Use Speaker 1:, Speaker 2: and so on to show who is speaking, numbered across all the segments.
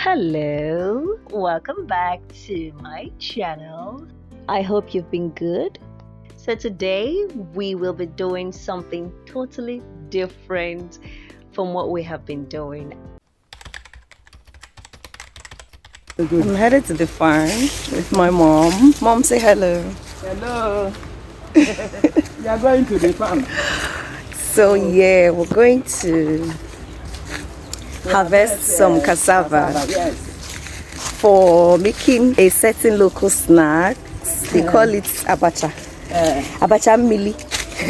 Speaker 1: Hello, welcome back to my channel. I hope you've been good. So today we will be doing something totally different from what we have been doing.
Speaker 2: I'm headed to the farm with my mom. Mom, say hello.
Speaker 3: Hello. You are going to the farm.
Speaker 2: So yeah, we're going to harvest some cassava
Speaker 3: Yes.
Speaker 2: for making a certain local snack. They call it abacha. Abacha mili.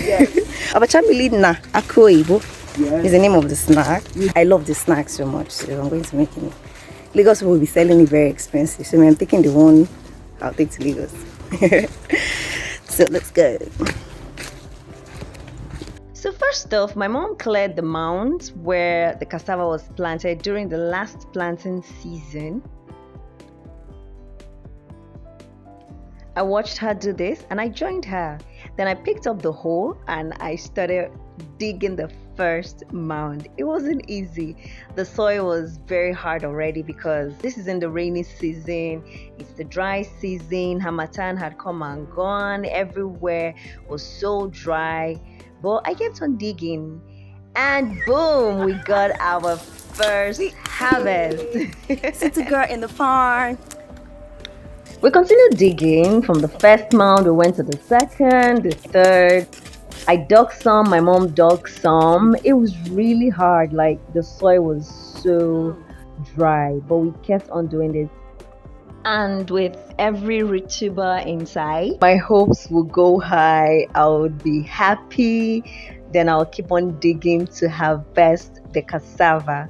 Speaker 3: Yes.
Speaker 2: Abacha mili na akroibo
Speaker 3: Yes.
Speaker 2: is the name of the snack. I love the snack so much, so I'm going to make it. Lagos will be selling it very expensive, so I'm taking the one I'll take to Lagos. So let's go.
Speaker 1: So first off, my mom cleared the mounds where the cassava was planted during the last planting season. I watched her do this and I joined her. Then I picked up the hoe and I started digging the first mound. It wasn't easy. The soil was very hard already because this is in the rainy season. It's the dry season. Harmattan had come and gone. Everywhere was so dry. But I kept on digging and boom, we got our first harvest.
Speaker 2: City girl in the farm.
Speaker 1: We continued digging. From the first mound, we went to the second, the third. I dug some, my mom dug some. It was really hard, like the soil was so dry, but we kept on doing it. And with every root tuber inside, my hopes will go high. I would be happy. Then I'll keep on digging to harvest the cassava.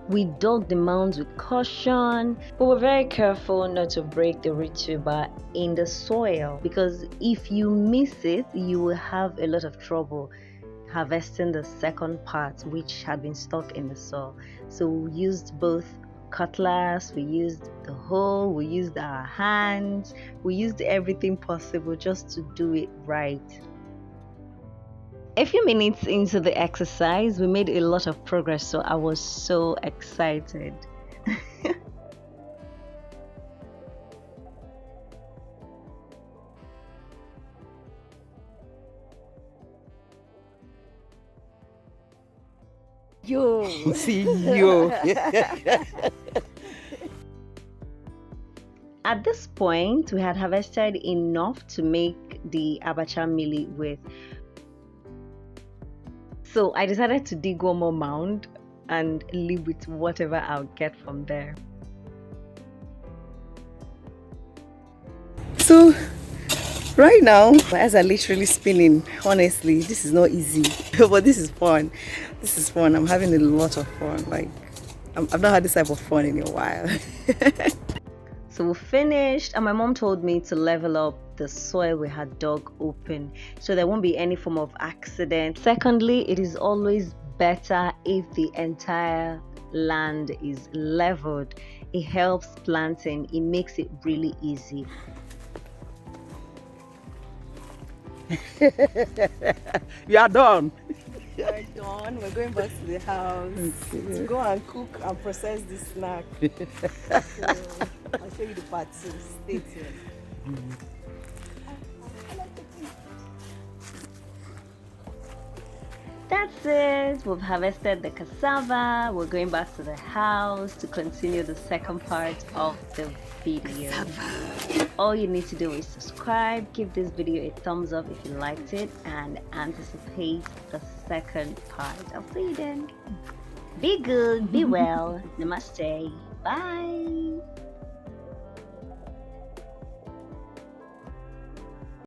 Speaker 1: We dug the mounds with caution, but we're very careful not to break the root tuber in the soil, because if you miss it, you will have a lot of trouble harvesting the second part, which had been stuck in the soil. So we used both cutlass, we used the hoe, we used our hands, we used everything possible just to do it right. A few minutes into the exercise, we made a lot of progress, so I was so excited.
Speaker 2: Yo.
Speaker 3: See you.
Speaker 1: At this point, we had harvested enough to make the abacha mili with. So I decided to dig one more mound and live with whatever I'll get from there.
Speaker 2: So right now, my eyes are literally spinning. Honestly, this is not easy, but this is fun. This is fun. I'm having a lot of fun. Like I've not had this type of fun in a while.
Speaker 1: So we finished, and my mom told me to level up the soil we had dug open so there won't be any form of accident. Secondly, it is always better if the entire land is leveled. It helps planting, it makes it really easy.
Speaker 3: You are done.
Speaker 2: We are done. We're going back to the house to go and cook and process this snack. So, I'll show you the part 2. Stay tuned.
Speaker 1: That's it. We've harvested the cassava. We're going back to the house to continue the second part of the video. All you need to do is subscribe, give this video a thumbs up if you liked it, and anticipate the second part. I'll see you then. Be good, be well. Namaste. Bye.